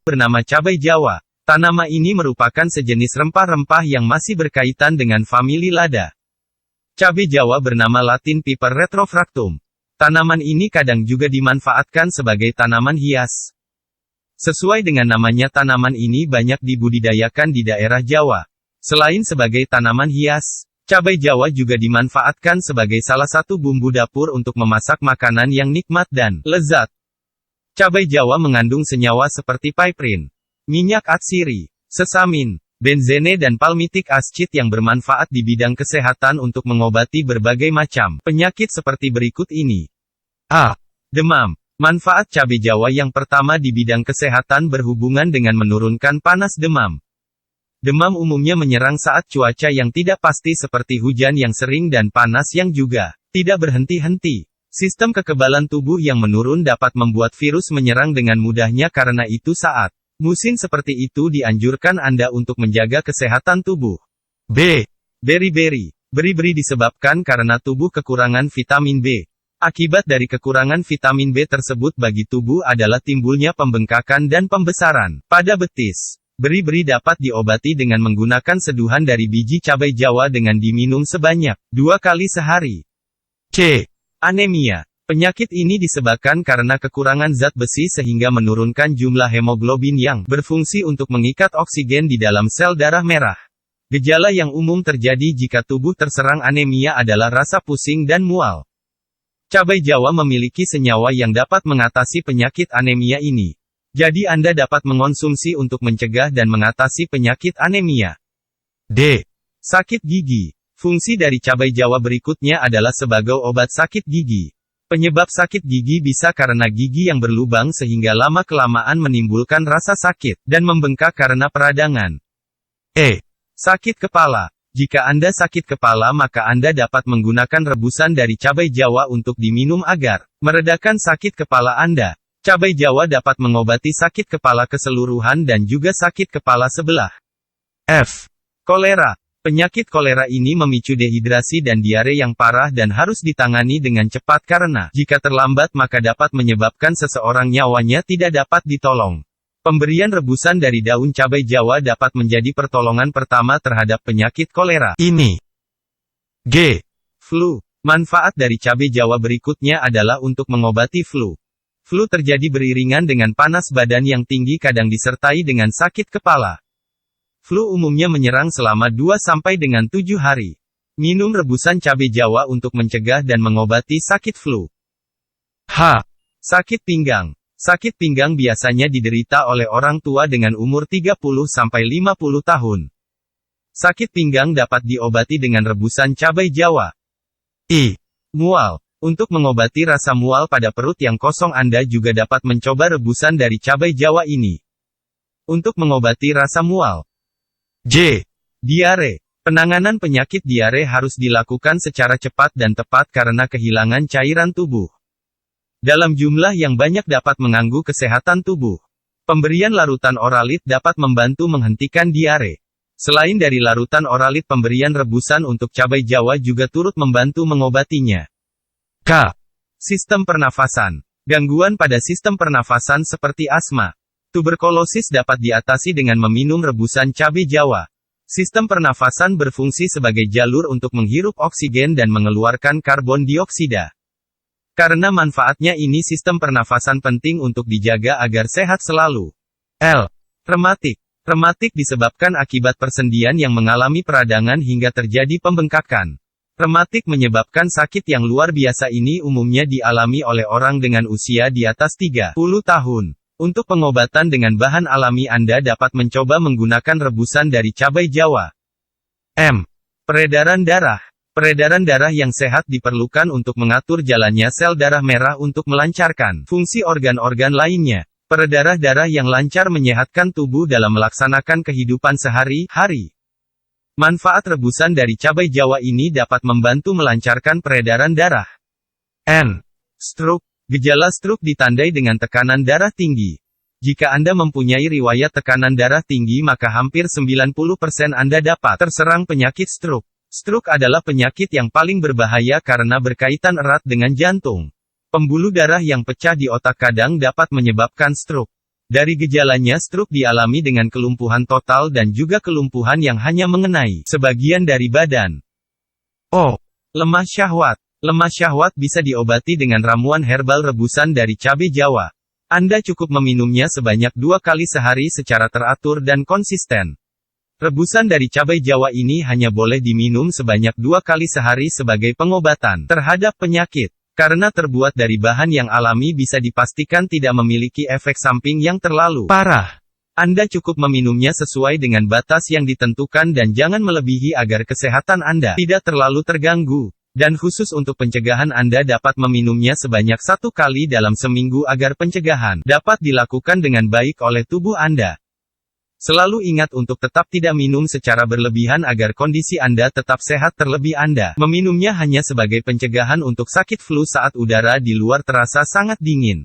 bernama cabai Jawa. Tanaman ini merupakan sejenis rempah-rempah yang masih berkaitan dengan famili lada. Cabai Jawa bernama Latin Piper retrofractum. Tanaman ini kadang juga dimanfaatkan sebagai tanaman hias. Sesuai dengan namanya, tanaman ini banyak dibudidayakan di daerah Jawa. Selain sebagai tanaman hias, cabai Jawa juga dimanfaatkan sebagai salah satu bumbu dapur untuk memasak makanan yang nikmat dan lezat. Cabai Jawa mengandung senyawa seperti piperin, minyak atsiri, sesamin, benzene dan palmitic acid yang bermanfaat di bidang kesehatan untuk mengobati berbagai macam penyakit seperti berikut ini. A. Demam. Manfaat cabai Jawa yang pertama di bidang kesehatan berhubungan dengan menurunkan panas demam. Demam umumnya menyerang saat cuaca yang tidak pasti seperti hujan yang sering dan panas yang juga tidak berhenti-henti. Sistem kekebalan tubuh yang menurun dapat membuat virus menyerang dengan mudahnya, karena itu saat musim seperti itu dianjurkan Anda untuk menjaga kesehatan tubuh. B. Beri-beri. Beri-beri disebabkan karena tubuh kekurangan vitamin B. Akibat dari kekurangan vitamin B tersebut bagi tubuh adalah timbulnya pembengkakan dan pembesaran pada betis. Beri-beri dapat diobati dengan menggunakan seduhan dari biji cabai Jawa dengan diminum sebanyak 2 kali sehari. C. Anemia. Penyakit ini disebabkan karena kekurangan zat besi sehingga menurunkan jumlah hemoglobin yang berfungsi untuk mengikat oksigen di dalam sel darah merah. Gejala yang umum terjadi jika tubuh terserang anemia adalah rasa pusing dan mual. Cabai Jawa memiliki senyawa yang dapat mengatasi penyakit anemia ini. Jadi Anda dapat mengonsumsi untuk mencegah dan mengatasi penyakit anemia. D. Sakit gigi. Fungsi dari cabai Jawa berikutnya adalah sebagai obat sakit gigi. Penyebab sakit gigi bisa karena gigi yang berlubang sehingga lama-kelamaan menimbulkan rasa sakit dan membengkak karena peradangan. E. Sakit kepala. Jika Anda sakit kepala, maka Anda dapat menggunakan rebusan dari cabai Jawa untuk diminum agar meredakan sakit kepala Anda. Cabai Jawa dapat mengobati sakit kepala keseluruhan dan juga sakit kepala sebelah. F. Kolera. Penyakit kolera ini memicu dehidrasi dan diare yang parah dan harus ditangani dengan cepat karena jika terlambat maka dapat menyebabkan seseorang nyawanya tidak dapat ditolong. Pemberian rebusan dari daun cabai Jawa dapat menjadi pertolongan pertama terhadap penyakit kolera ini. G. Flu. Manfaat dari cabai Jawa berikutnya adalah untuk mengobati flu. Flu terjadi beriringan dengan panas badan yang tinggi, kadang disertai dengan sakit kepala. Flu umumnya menyerang selama 2 sampai dengan 7 hari. Minum rebusan cabai Jawa untuk mencegah dan mengobati sakit flu. H. Sakit pinggang. Sakit pinggang biasanya diderita oleh orang tua dengan umur 30-50 tahun. Sakit pinggang dapat diobati dengan rebusan cabai Jawa. I. Mual. Untuk mengobati rasa mual pada perut yang kosong, Anda juga dapat mencoba rebusan dari cabai Jawa ini. Untuk mengobati rasa mual. J. Diare. Penanganan penyakit diare harus dilakukan secara cepat dan tepat karena kehilangan cairan tubuh dalam jumlah yang banyak dapat mengganggu kesehatan tubuh. Pemberian larutan oralit dapat membantu menghentikan diare. Selain dari larutan oralit, pemberian rebusan untuk cabai Jawa juga turut membantu mengobatinya. K. Sistem pernafasan. Gangguan pada sistem pernafasan seperti asma, tuberkulosis dapat diatasi dengan meminum rebusan cabai Jawa. Sistem pernafasan berfungsi sebagai jalur untuk menghirup oksigen dan mengeluarkan karbon dioksida. Karena manfaatnya ini, sistem pernafasan penting untuk dijaga agar sehat selalu. L. Rematik. Rematik disebabkan akibat persendian yang mengalami peradangan hingga terjadi pembengkakan. Rematik menyebabkan sakit yang luar biasa ini umumnya dialami oleh orang dengan usia di atas 30 tahun. Untuk pengobatan dengan bahan alami, Anda dapat mencoba menggunakan rebusan dari cabai Jawa. M. Peredaran darah. Peredaran darah yang sehat diperlukan untuk mengatur jalannya sel darah merah untuk melancarkan fungsi organ-organ lainnya. Peredaran darah yang lancar menyehatkan tubuh dalam melaksanakan kehidupan sehari-hari. Manfaat rebusan dari cabai Jawa ini dapat membantu melancarkan peredaran darah. N. Stroke. Gejala stroke ditandai dengan tekanan darah tinggi. Jika Anda mempunyai riwayat tekanan darah tinggi, maka hampir 90% Anda dapat terserang penyakit stroke. Stroke adalah penyakit yang paling berbahaya karena berkaitan erat dengan jantung. Pembuluh darah yang pecah di otak kadang dapat menyebabkan stroke. Dari gejalanya stroke dialami dengan kelumpuhan total dan juga kelumpuhan yang hanya mengenai sebagian dari badan. Oh, lemah syahwat. Lemah syahwat bisa diobati dengan ramuan herbal rebusan dari cabai Jawa. Anda cukup meminumnya sebanyak 2 kali sehari secara teratur dan konsisten. Rebusan dari cabai Jawa ini hanya boleh diminum sebanyak 2 kali sehari sebagai pengobatan terhadap penyakit. Karena terbuat dari bahan yang alami bisa dipastikan tidak memiliki efek samping yang terlalu parah. Anda cukup meminumnya sesuai dengan batas yang ditentukan dan jangan melebihi agar kesehatan Anda tidak terlalu terganggu. Dan khusus untuk pencegahan Anda dapat meminumnya sebanyak 1 kali dalam seminggu agar pencegahan dapat dilakukan dengan baik oleh tubuh Anda. Selalu ingat untuk tetap tidak minum secara berlebihan agar kondisi Anda tetap sehat terlebih Anda meminumnya hanya sebagai pencegahan untuk sakit flu saat udara di luar terasa sangat dingin.